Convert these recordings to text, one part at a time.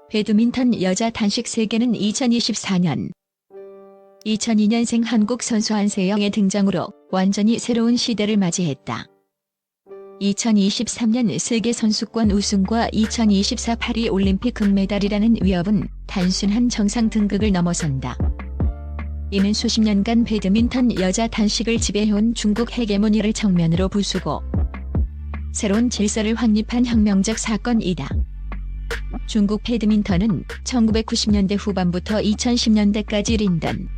배드민턴 여자 단식 세계는 2024년 2002년생 한국 선수 안세영의 등장으로 완전히 새로운 시대를 맞이했다. 2023년 세계선수권 우승과 2024 파리 올림픽 금메달이라는 위협은 단순한 정상 등극을 넘어선다. 이는 수십 년간 배드민턴 여자 단식을 지배해온 중국 헤게모니를 정면으로 부수고 새로운 질서를 확립한 혁명적 사건이다. 중국 배드민턴은 1990년대 후반부터 2010년대까지 린던,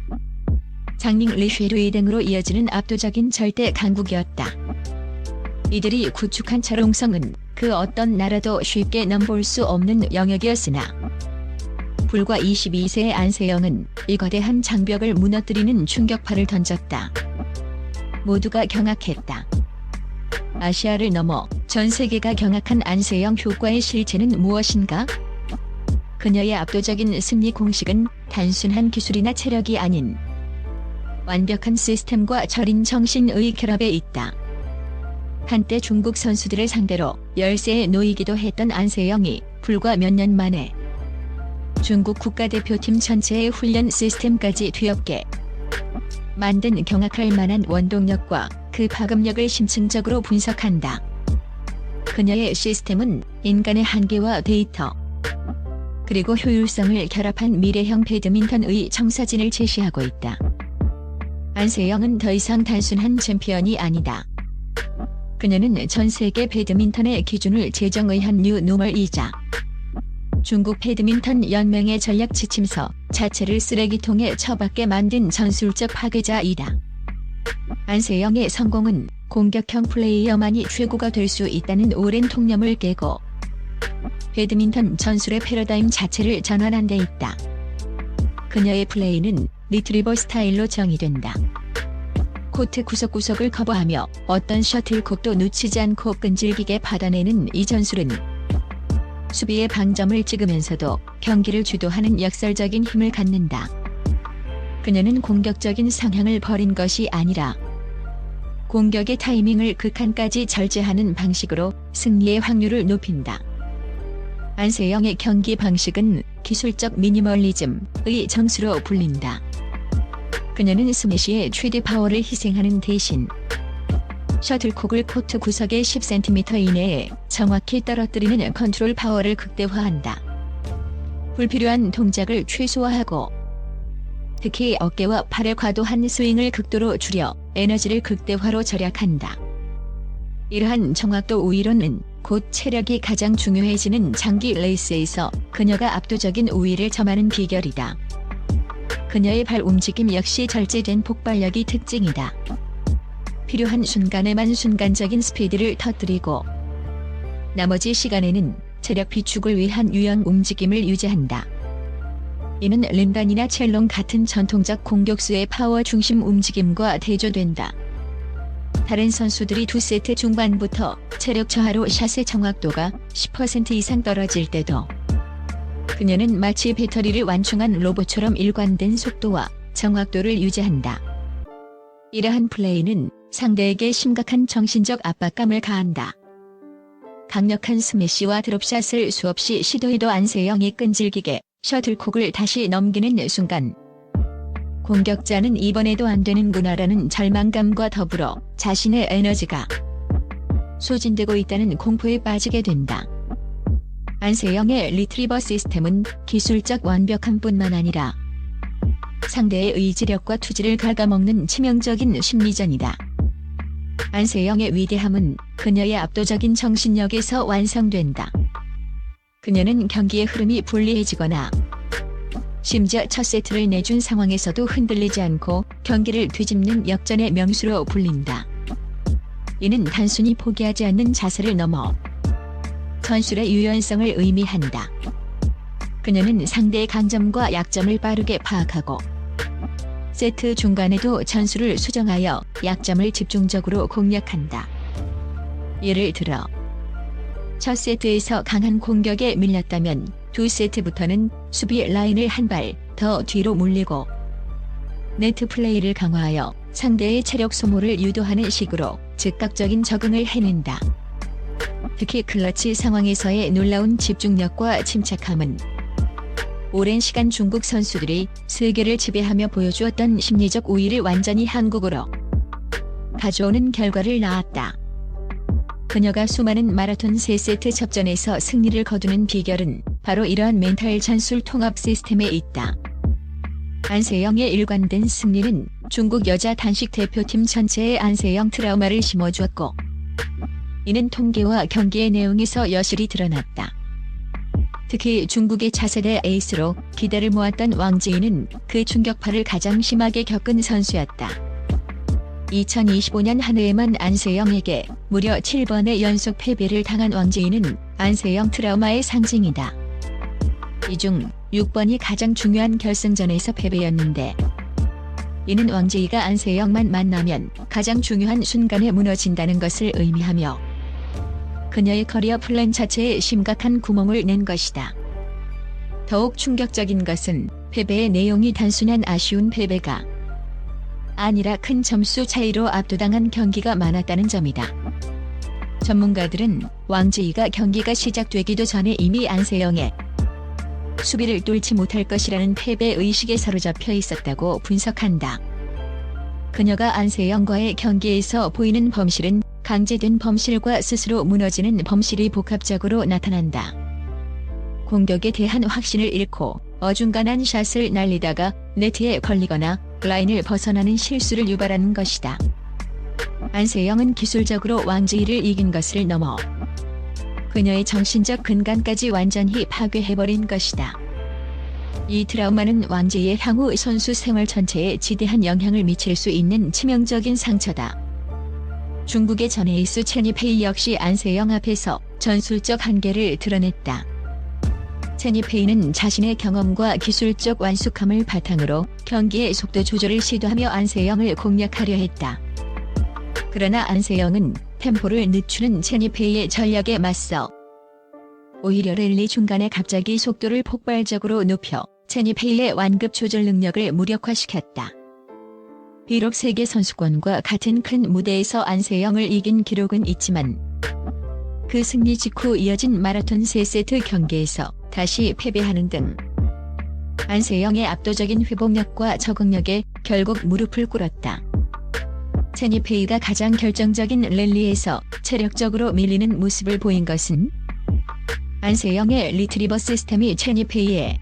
장닝, 리쉐루이 등으로 이어지는 압도적인 절대 강국이었다. 이들이 구축한 철옹성은 그 어떤 나라도 쉽게 넘볼 수 없는 영역이었으나 불과 22세의 안세영은 이 거대한 장벽을 무너뜨리는 충격파를 던졌다. 모두가 경악했다. 아시아를 넘어 전 세계가 경악한 안세영 효과의 실체는 무엇인가? 그녀의 압도적인 승리 공식은 단순한 기술이나 체력이 아닌 완벽한 시스템과 절인 정신의 결합에 있다. 한때 중국 선수들을 상대로 열세에 놓이기도 했던 안세영이 불과 몇 년 만에 중국 국가대표팀 전체의 훈련 시스템까지 뒤엎게 만든 경악할 만한 원동력과 그 파급력을 심층적으로 분석한다. 그녀의 시스템은 인간의 한계와 데이터, 그리고 효율성을 결합한 미래형 배드민턴의 청사진을 제시하고 있다. 안세영은 더 이상 단순한 챔피언이 아니다. 그녀는 전 세계 배드민턴의 기준을 제정의한 뉴 노멀이자 중국 배드민턴 연맹의 전략 지침서 자체를 쓰레기통에 처박게 만든 전술적 파괴자이다. 안세영의 성공은 공격형 플레이어만이 최고가 될 수 있다는 오랜 통념을 깨고 배드민턴 전술의 패러다임 자체를 전환한 데 있다. 그녀의 플레이는 리트리버 스타일로 정의된다. 코트 구석구석을 커버하며 어떤 셔틀콕도 놓치지 않고 끈질기게 받아내는 이 전술은 수비의 방점을 찍으면서도 경기를 주도하는 역설적인 힘을 갖는다. 그녀는 공격적인 성향을 버린 것이 아니라 공격의 타이밍을 극한까지 절제하는 방식으로 승리의 확률을 높인다. 안세영의 경기 방식은 기술적 미니멀리즘의 정수로 불린다. 그녀는 스매시의 최대 파워를 희생하는 대신 셔틀콕을 코트 구석의 10cm 이내에 정확히 떨어뜨리는 컨트롤 파워를 극대화한다. 불필요한 동작을 최소화하고 특히 어깨와 팔의 과도한 스윙을 극도로 줄여 에너지를 극대화로 절약한다. 이러한 정확도 우위로는 곧 체력이 가장 중요해지는 장기 레이스에서 그녀가 압도적인 우위를 점하는 비결이다. 그녀의 발 움직임 역시 절제된 폭발력이 특징이다. 필요한 순간에만 순간적인 스피드를 터뜨리고 나머지 시간에는 체력 비축을 위한 유연 움직임을 유지한다. 이는 린던이나 첼롱 같은 전통적 공격수의 파워 중심 움직임과 대조된다. 다른 선수들이 2세트 중반부터 체력 저하로 샷의 정확도가 10% 이상 떨어질 때도 그녀는 마치 배터리를 완충한 로봇처럼 일관된 속도와 정확도를 유지한다. 이러한 플레이는 상대에게 심각한 정신적 압박감을 가한다. 강력한 스매시와 드롭샷을 수없이 시도해도 안세영이 끈질기게 셔틀콕을 다시 넘기는 순간 공격자는 이번에도 안 되는구나라는 절망감과 더불어 자신의 에너지가 소진되고 있다는 공포에 빠지게 된다. 안세영의 리트리버 시스템은 기술적 완벽함뿐만 아니라 상대의 의지력과 투지를 갉아먹는 치명적인 심리전이다. 안세영의 위대함은 그녀의 압도적인 정신력에서 완성된다. 그녀는 경기의 흐름이 불리해지거나 심지어 첫 세트를 내준 상황에서도 흔들리지 않고 경기를 뒤집는 역전의 명수로 불린다. 이는 단순히 포기하지 않는 자세를 넘어 전술의 유연성을 의미한다. 그녀는 상대의 강점과 약점을 빠르게 파악하고 세트 중간에도 전술을 수정하여 약점을 집중적으로 공략한다. 예를 들어 첫 세트에서 강한 공격에 밀렸다면 2세트부터는 수비 라인을 한 발 더 뒤로 물리고 네트 플레이를 강화하여 상대의 체력 소모를 유도하는 식으로 즉각적인 적응을 해낸다. 특히 클러치 상황에서의 놀라운 집중력과 침착함은 오랜 시간 중국 선수들이 세계를 지배하며 보여주었던 심리적 우위를 완전히 한국으로 가져오는 결과를 낳았다. 그녀가 수많은 마라톤 3세트 접전에서 승리를 거두는 비결은 바로 이러한 멘탈 전술 통합 시스템에 있다. 안세영의 일관된 승리는 중국 여자 단식 대표팀 전체에 안세영 트라우마를 심어주었고, 이는 통계와 경기의 내용에서 여실히 드러났다. 특히 중국의 차세대 에이스로 기대를 모았던 왕지이는 그 충격파를 가장 심하게 겪은 선수였다. 2025년 한 해에만 안세영에게 무려 7번의 연속 패배를 당한 왕지이는 안세영 트라우마의 상징이다. 이 중 6번이 가장 중요한 결승전에서 패배였는데, 이는 왕지이가 안세영만 만나면 가장 중요한 순간에 무너진다는 것을 의미하며 그녀의 커리어 플랜 자체에 심각한 구멍을 낸 것이다. 더욱 충격적인 것은 패배의 내용이 단순한 아쉬운 패배가 아니라 큰 점수 차이로 압도당한 경기가 많았다는 점이다. 전문가들은 왕지이가 경기가 시작되기도 전에 이미 안세영의 수비를 뚫지 못할 것이라는 패배 의식에 사로잡혀 있었다고 분석한다. 그녀가 안세영과의 경기에서 보이는 범실은 강제된 범실과 스스로 무너지는 범실이 복합적으로 나타난다. 공격에 대한 확신을 잃고 어중간한 샷을 날리다가 네트에 걸리거나 라인을 벗어나는 실수를 유발하는 것이다. 안세영은 기술적으로 왕지이를 이긴 것을 넘어 그녀의 정신적 근간까지 완전히 파괴해버린 것이다. 이 트라우마는 왕지이의 향후 선수 생활 전체에 지대한 영향을 미칠 수 있는 치명적인 상처다. 중국의 전 에이스 체니페이 역시 안세영 앞에서 전술적 한계를 드러냈다. 체니페이는 자신의 경험과 기술적 완숙함을 바탕으로 경기의 속도 조절을 시도하며 안세영을 공략하려 했다. 그러나 안세영은 템포를 늦추는 체니페이의 전략에 맞서 오히려 랠리 중간에 갑자기 속도를 폭발적으로 높여 체니페이의 완급 조절 능력을 무력화시켰다. 비록 세계 선수권과 같은 큰 무대에서 안세영을 이긴 기록은 있지만 그 승리 직후 이어진 마라톤 3세트 경기에서 다시 패배하는 등 안세영의 압도적인 회복력과 적응력에 결국 무릎을 꿇었다. 체니페이가 가장 결정적인 랠리에서 체력적으로 밀리는 모습을 보인 것은 안세영의 리트리버 시스템이 체니페이의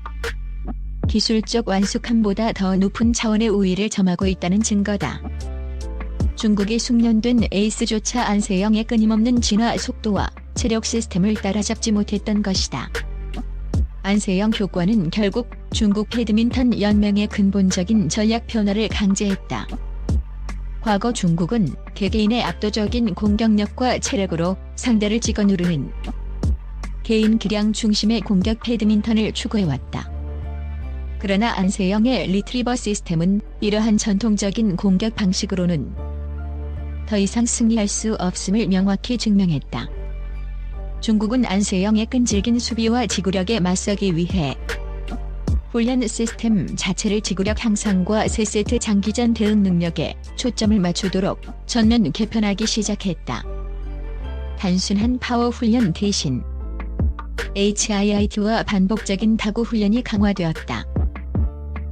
기술적 완숙함보다 더 높은 차원의 우위를 점하고 있다는 증거다. 중국의 숙련된 에이스조차 안세영의 끊임없는 진화 속도와 체력 시스템을 따라잡지 못했던 것이다. 안세영 효과는 결국 중국 배드민턴 연맹의 근본적인 전략 변화를 강제했다. 과거 중국은 개개인의 압도적인 공격력과 체력으로 상대를 찍어 누르는 개인 기량 중심의 공격 배드민턴을 추구해왔다. 그러나 안세영의 리트리버 시스템은 이러한 전통적인 공격 방식으로는 더 이상 승리할 수 없음을 명확히 증명했다. 중국은 안세영의 끈질긴 수비와 지구력에 맞서기 위해 훈련 시스템 자체를 지구력 향상과 3세트 장기전 대응 능력에 초점을 맞추도록 전면 개편하기 시작했다. 단순한 파워 훈련 대신 HIIT와 반복적인 타구 훈련이 강화되었다.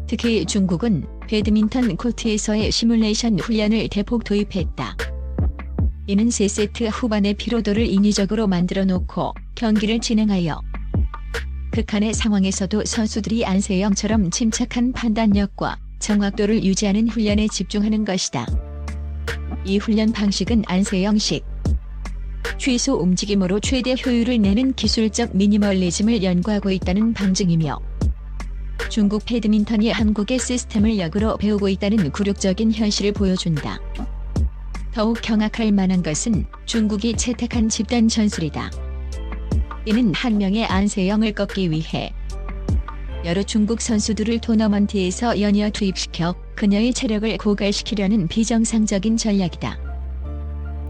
특히 중국은 배드민턴 코트에서의 시뮬레이션 훈련을 대폭 도입했다. 이는 3세트 후반의 피로도를 인위적으로 만들어 놓고 경기를 진행하여 극한의 상황에서도 선수들이 안세영처럼 침착한 판단력과 정확도를 유지하는 훈련에 집중하는 것이다. 이 훈련 방식은 안세영식 최소 움직임으로 최대 효율을 내는 기술적 미니멀리즘을 연구하고 있다는 방증이며 중국 배드민턴이 한국의 시스템을 역으로 배우고 있다는 굴욕적인 현실을 보여준다. 더욱 경악할 만한 것은 중국이 채택한 집단 전술이다. 이는 한 명의 안세영을 꺾기 위해 여러 중국 선수들을 토너먼트에서 연이어 투입시켜 그녀의 체력을 고갈시키려는 비정상적인 전략이다.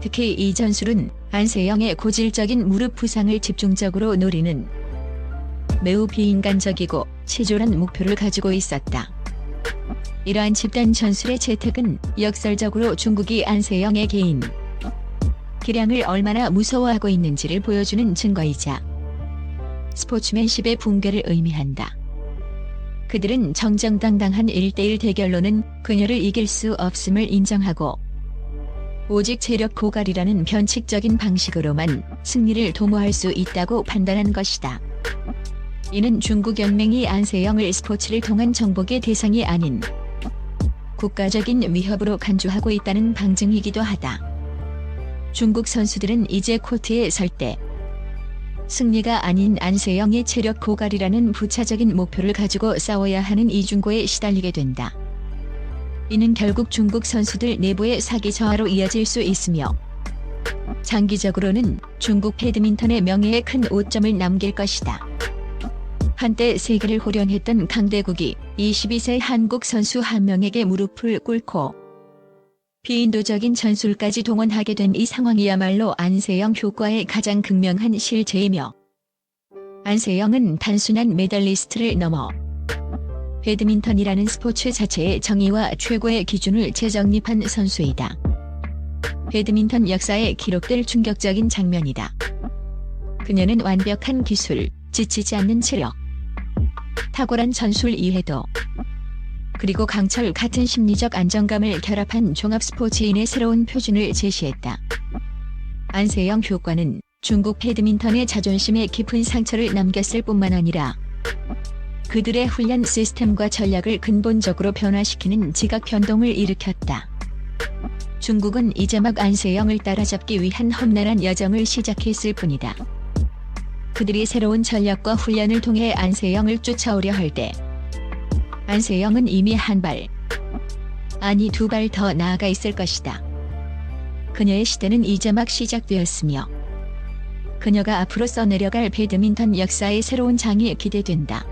특히 이 전술은 안세영의 고질적인 무릎 부상을 집중적으로 노리는 매우 비인간적이고 치졸한 목표를 가지고 있었다. 이러한 집단 전술의 채택은 역설적으로 중국이 안세영의 개인 기량을 얼마나 무서워하고 있는지를 보여주는 증거이자 스포츠맨십의 붕괴를 의미한다. 그들은 정정당당한 1대1 대결로는 그녀를 이길 수 없음을 인정하고 오직 체력 고갈이라는 변칙적인 방식으로만 승리를 도모할 수 있다고 판단한 것이다. 이는 중국 연맹이 안세영을 스포츠를 통한 정복의 대상이 아닌 국가적인 위협으로 간주하고 있다는 방증이기도 하다. 중국 선수들은 이제 코트에 설 때 승리가 아닌 안세영의 체력 고갈이라는 부차적인 목표를 가지고 싸워야 하는 이중고에 시달리게 된다. 이는 결국 중국 선수들 내부의 사기 저하로 이어질 수 있으며 장기적으로는 중국 배드민턴의 명예에 큰 오점을 남길 것이다. 한때 세계를 호령했던 강대국이 22세 한국 선수 한 명에게 무릎을 꿇고 비인도적인 전술까지 동원하게 된 이 상황이야말로 안세영 효과의 가장 극명한 실제이며, 안세영은 단순한 메달리스트를 넘어 배드민턴이라는 스포츠 자체의 정의와 최고의 기준을 재정립한 선수이다. 배드민턴 역사에 기록될 충격적인 장면이다. 그녀는 완벽한 기술, 지치지 않는 체력, 탁월한 전술 이해도, 그리고 강철 같은 심리적 안정감을 결합한 종합 스포츠인의 새로운 표준을 제시했다. 안세영 효과는 중국 배드민턴의 자존심에 깊은 상처를 남겼을 뿐만 아니라 그들의 훈련 시스템과 전략을 근본적으로 변화시키는 지각 변동을 일으켰다. 중국은 이제 막 안세영을 따라잡기 위한 험난한 여정을 시작했을 뿐이다. 그들이 새로운 전략과 훈련을 통해 안세영을 쫓아오려 할 때 안세영은 이미 한 발, 아니 두 발 더 나아가 있을 것이다. 그녀의 시대는 이제 막 시작되었으며 그녀가 앞으로 써내려갈 배드민턴 역사의 새로운 장이 기대된다.